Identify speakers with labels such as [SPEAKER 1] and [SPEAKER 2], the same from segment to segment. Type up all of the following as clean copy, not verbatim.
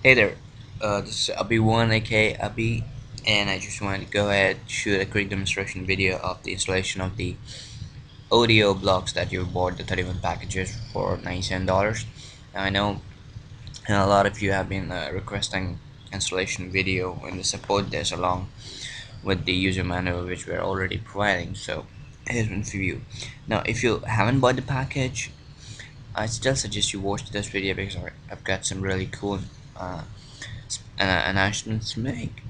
[SPEAKER 1] Hey there, this is Abi1 aka Abi, and I just wanted to go ahead shoot a quick demonstration video of the installation of the audio blocks that you bought, the 31 packages for $97. Now I know a lot of you have been requesting installation video and the support this along with the user manual which we're already providing, so here's one for you. Now if you haven't bought the package, I still suggest you watch this video because I've got some really cool uh, announcements to make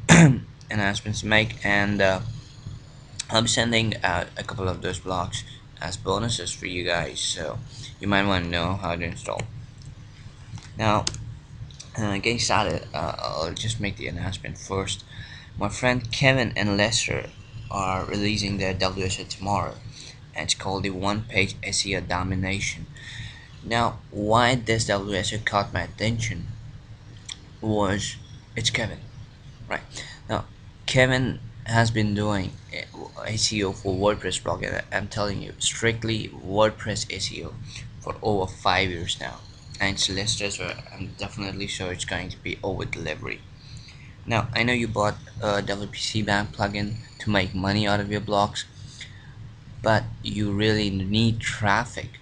[SPEAKER 1] announcements to make, and I'll be sending out a couple of those blocks as bonuses for you guys, so you might want to know how to install. Now getting started, I'll just make the announcement first. My friend Kevin and Lester are releasing their WSO tomorrow, and it's called the one page SEO domination. Now why this WSO caught my attention was it's Kevin. Right. Now, Kevin has been doing SEO for WordPress blog, and I'm telling you, strictly WordPress SEO for over 5 years now. And it's listed, so I'm definitely sure it's going to be over delivery. Now, I know you bought a WPC Bank plugin to make money out of your blogs, but you really need traffic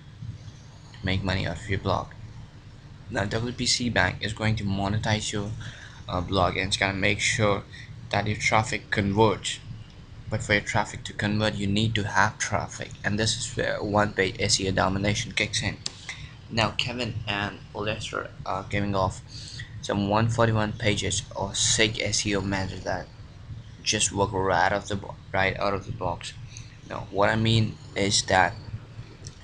[SPEAKER 1] to make money out of your blog. Now, WPC Bank is going to monetize your blog, and it's going to make sure that your traffic converts. But for your traffic to convert, you need to have traffic, and this is where one page SEO domination kicks in. Now, Kevin and Lester are giving off some 141 pages of sick SEO methods that just work right out of the box. Now, what I mean is that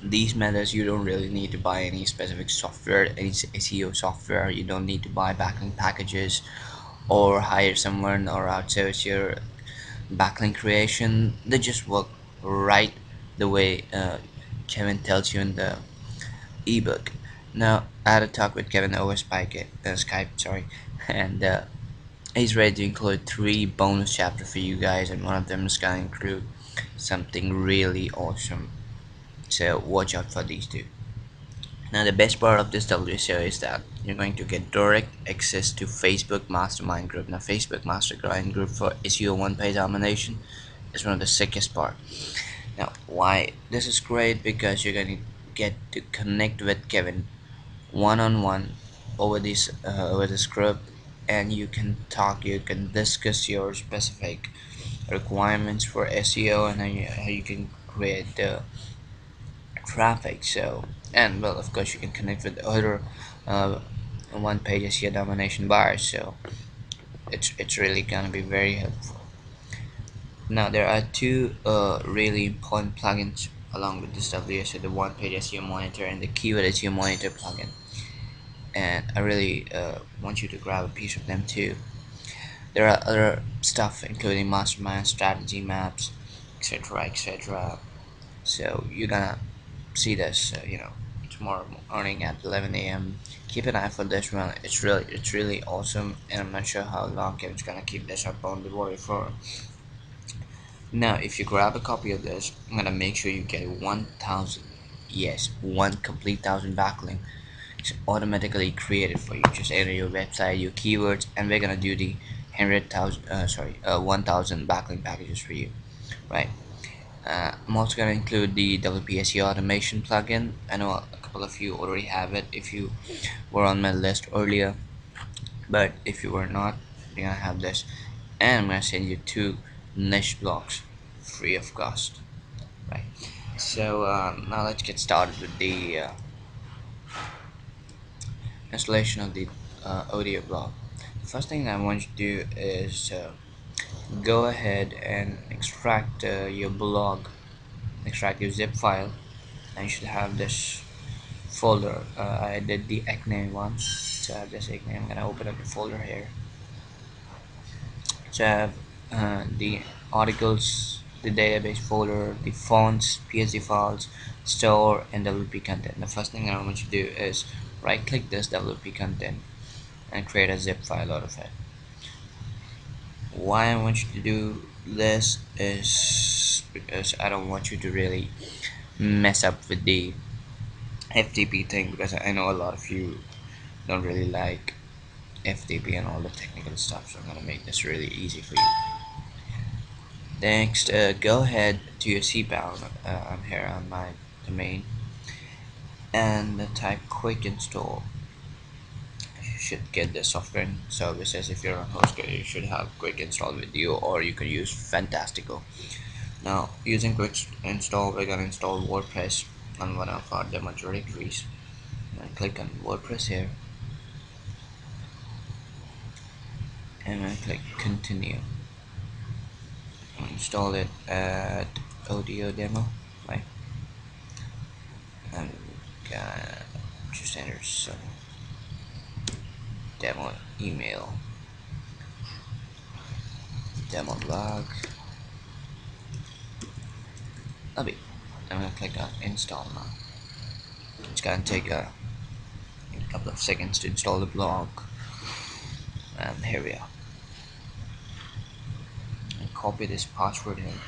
[SPEAKER 1] these methods you don't really need to buy any specific software, any SEO software. You don't need to buy backlink packages or hire someone or outsource your backlink creation. They just work right the way Kevin tells you in the ebook. Now I had a talk with Kevin over Skype, sorry, and he's ready to include 3 bonus chapters for you guys, and one of them is gonna include something really awesome. So watch out for these two. Now the best part of this WSO is that you're going to get direct access to Facebook Mastermind Group. Now Facebook Mastermind Group for SEO one page domination is one of the sickest part. Now why this is great, because you're going to get to connect with Kevin one on one over this group, and you can talk, you can discuss your specific requirements for SEO and how you can create the traffic. So, and well, of course you can connect with other uh, one page SEO domination buyers, so it's really gonna be very helpful. Now there are two really important plugins along with this WSO, the one page SEO monitor and the keyword SEO monitor plugin, and I really want you to grab a piece of them too. There are other stuff including mastermind strategy maps, etc, etc, so you're gonna see this tomorrow morning at 11 a.m. Keep an eye for this one. It's really awesome, and I'm not sure how long Kevin's gonna keep this up on the warrior for. Now if you grab a copy of this, I'm gonna make sure you get 1000, yes, one complete 1000 backlink. It's automatically created for you. Just enter your website, your keywords, and we're gonna do the 1000 backlink packages for you, right? I'm also going to include the WPSE automation plugin. I know a couple of you already have it if you were on my list earlier, but if you were not, you're going to have this. And I'm going to send you 2 niche blocks free of cost. Right. So now let's get started with the installation of the audio block. The first thing I want you to do is go ahead and extract your blog, extract your zip file, and you should have this folder. I did the acne one, so I have this acne. I'm gonna open up the folder here. So I have the articles, the database folder, the fonts, PSD files, store, and WP content. The first thing I want you to do is right click this WP content and create a zip file out of it. Why I want you to do this is because I don't want you to really mess up with the FTP thing, because I know a lot of you don't really like FTP and all the technical stuff, so I'm gonna make this really easy for you. Next, go ahead to your cPanel. I'm here on my domain and type quick install. You should get the software and services. If you're on HostGator, you should have quick install with you, or you can use Fantastico. Now, using quick install, we're gonna install WordPress on one of our demo directories. And click on WordPress here, and I click continue. Install it at audio demo, right? I'm gonna just enter some demo email, demo log. Lovely. I'm gonna click on install now. It's gonna take a couple of seconds to install the blog, and here we are. And copy this password in.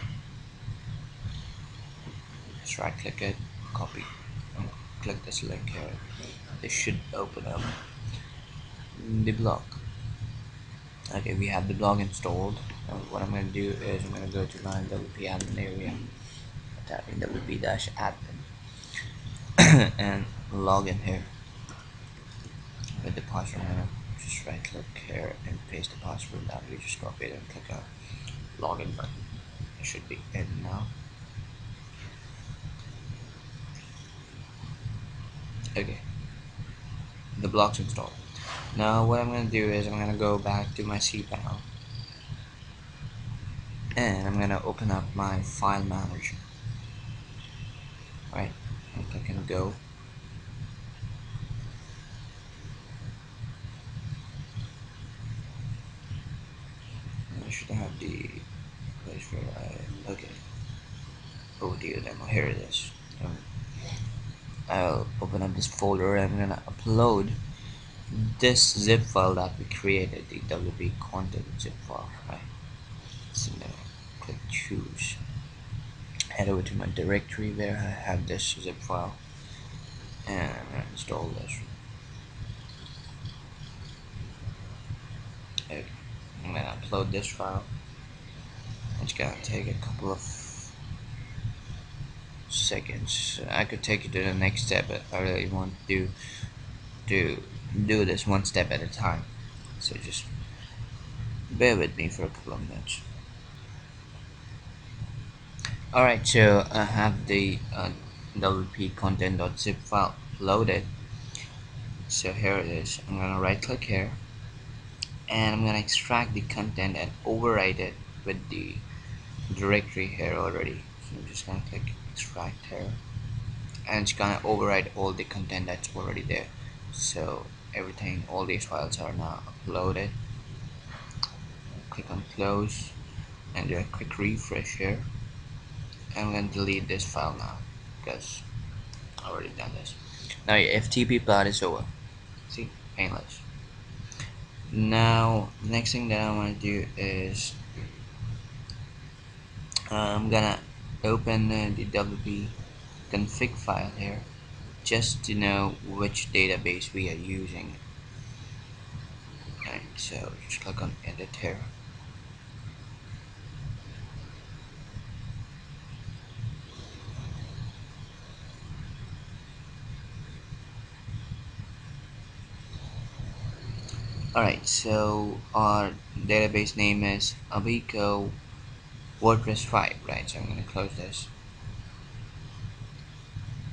[SPEAKER 1] Just right click it, copy, and click this link here. This should open up the blog. Okay, we have the blog installed. Now what I'm going to do is I'm going to go to my WP admin area, tap in WP-admin, and log in here with the password. I'm going to just right click here and paste the password down. We just copy it and click on login button. It should be in now. Okay, the blog's installed. Now what I'm going to do is I'm going to go back to my cPanel, and I'm going to open up my file manager. Right, and click on go. I should have the place where okay, audio demo, here it is. I'll open up this folder and I'm gonna upload this zip file that we created, the WP content zip file, right? So I'm gonna click choose, head over to my directory where I have this zip file, and I'm gonna install this. Okay. I'm gonna upload this file. It's gonna take a couple of seconds. I could take you to the next step, but I really want to do this one step at a time, so just bear with me for a couple of minutes. Alright, so I have the WP content.zip file loaded. So here it is. I'm gonna right click here, and I'm gonna extract the content and overwrite it with the directory here already. So I'm just gonna click extract here, and it's gonna overwrite all the content that's already there. So everything, all these files are now uploaded. Click on close and do a quick refresh here. I'm going to delete this file now because I already done this. Now your FTP plot is over. See, painless. Now the next thing that I want to do is I'm gonna open the WP config file here just to know which database we are using. Right, so just click on edit here. Alright, so our database name is Abico WordPress 5, right? So I'm gonna close this.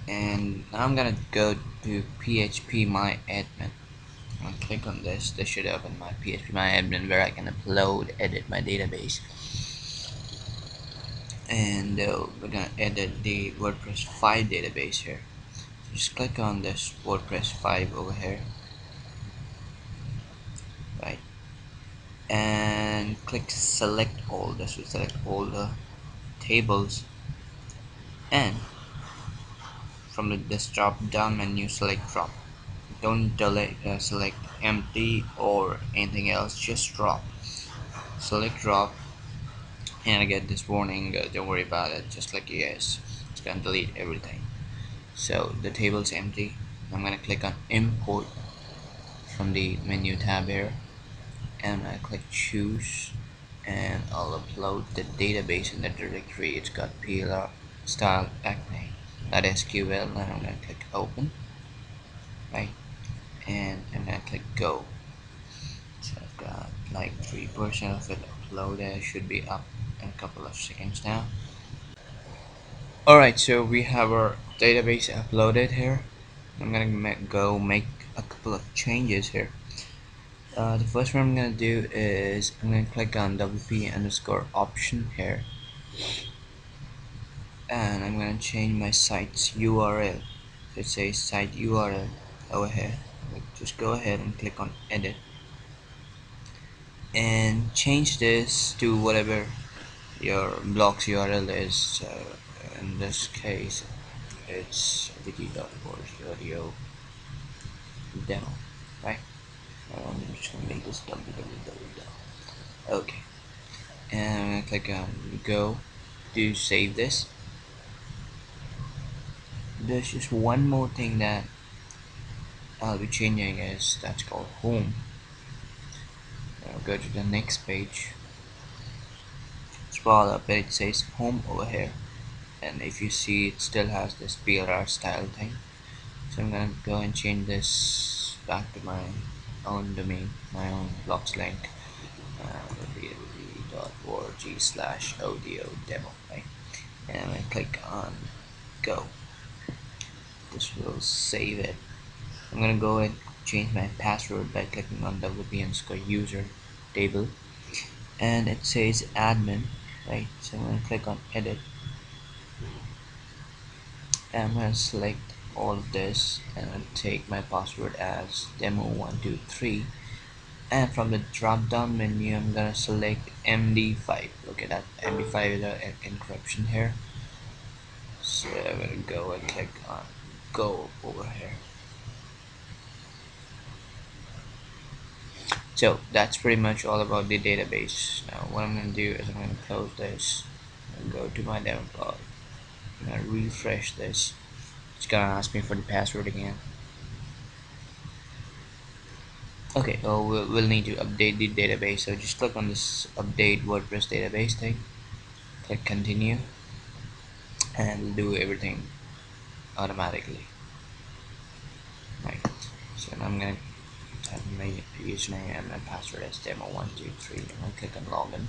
[SPEAKER 1] And now I'm gonna go to PHP My Admin. I'll click on this. This should open my PHP My Admin where I can upload, edit my database. And we're gonna edit the WordPress 5 database here. So just click on this WordPress 5 over here, right? And click select all. This will select all the tables, and from this drop down menu select drop. Don't select empty or anything else, just drop. Select drop, and I get this warning, don't worry about it, just like yes, it's gonna delete everything. So the table's empty. I'm gonna click on import from the menu tab here, and I click choose, and I'll upload the database in the directory. It's got PLR style acne.sql, and I'm gonna click open, right, and I'm gonna click go. So I've got like 3% of it uploaded. Should be up in a couple of seconds now. Alright, so we have our database uploaded here. I'm gonna go make a couple of changes here. The first one I'm gonna do is I'm gonna click on WP underscore option here, and I'm gonna change my site's URL. So it says site URL over here. Just go ahead and click on edit and change this to whatever your blog's URL is. So in this case, it's wiki.org audio demo, right? I'm just gonna make this www. Okay, and I'm gonna click on go to save this. There's just one more thing that I'll be changing, is that's called home. I'll go to the next page, scroll up, and it says home over here, and if you see, it still has this PLR style thing. So I'm gonna go and change this back to my own domain, my own blogs link, www.org/audio demo, right? And I'm gonna click on go. This will save it. I'm gonna go and change my password by clicking on WP underscore user table, and it says admin, right? So I'm gonna click on edit, and I'm gonna select all of this, and I'm gonna take my password as demo123, and from the drop down menu I'm gonna select MD5. Okay, that MD5 is an encryption here, so I'm gonna go and click on go over here. So that's pretty much all about the database. Now what I'm gonna do is I'm gonna close this and go to my demo blog. I'm gonna refresh this. It's gonna ask me for the password again. Okay, well, we'll need to update the database, so just click on this update WordPress database thing, click continue, and it'll do everything automatically, right? So now I'm gonna type my username and my password as demo123, and I'll click on login.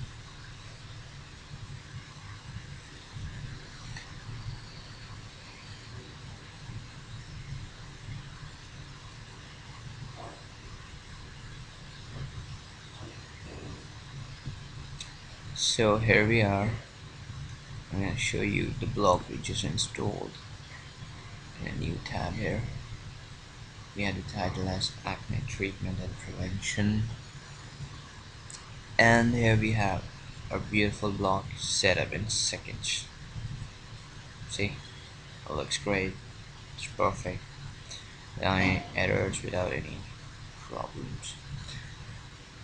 [SPEAKER 1] So here we are. I'm gonna show you the blog we just installed in a new tab here. We had the title as acne treatment and prevention, and here we have our beautiful blog set up in seconds. See, it looks great, it's perfect, without any errors, without any problems.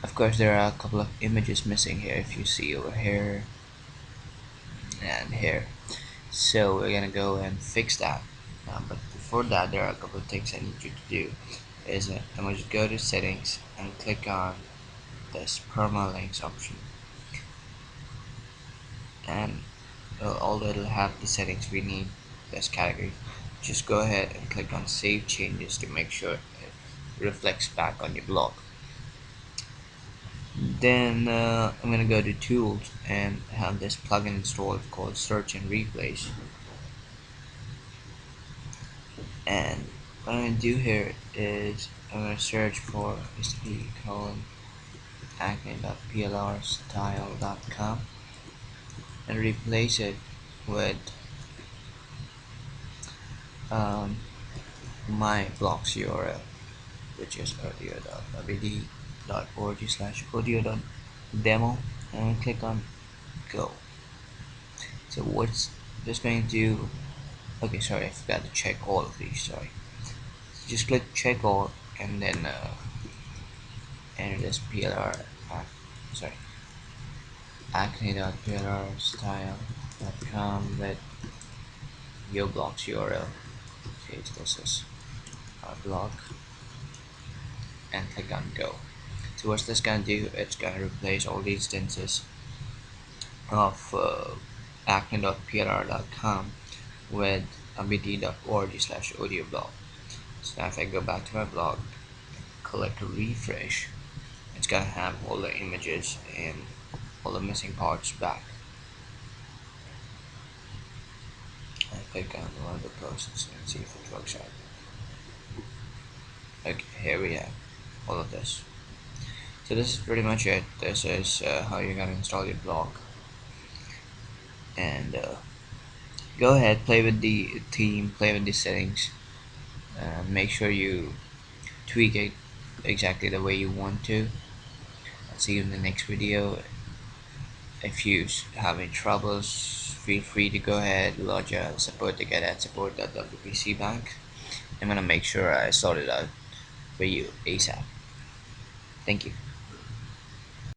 [SPEAKER 1] Of course there are a couple of images missing here, if you see over here and here, so we're gonna go and fix that. But before that, there are a couple of things I need you to do. Is I'm going to go to settings and click on this permalinks option, and although it'll have the settings we need this category, just go ahead and click on save changes to make sure it reflects back on your blog. Then I'm gonna go to tools and have this plugin installed called search and replace, and what I'm gonna do here is I'm gonna search for acne.plrstyle.com and replace it with um, my blog's URL, which is audio.wd.org/audio.demo, and click on go. So what's this going to do? Okay, sorry, I forgot to check all of these. Sorry, just click check all, and then enter this sorry, acne.plrstyle.com with your blog's URL. Okay, this is our blog. and click on go. So what's this gonna do? It's gonna replace all the instances of acne.plr.com with abt.org/audioblog. So now if I go back to my blog, click refresh, it's gonna have all the images and all the missing parts back. I click on run the process and see if it works out. Okay, here we have all of this. So this is pretty much it. This is how you're gonna install your blog. And go ahead, play with the theme, play with the settings, make sure you tweak it exactly the way you want to. I'll see you in the next video. If you have any troubles, feel free to go ahead, lodge a support ticket at support.wpc bank. I'm gonna make sure I sort it out for you ASAP. Thank you.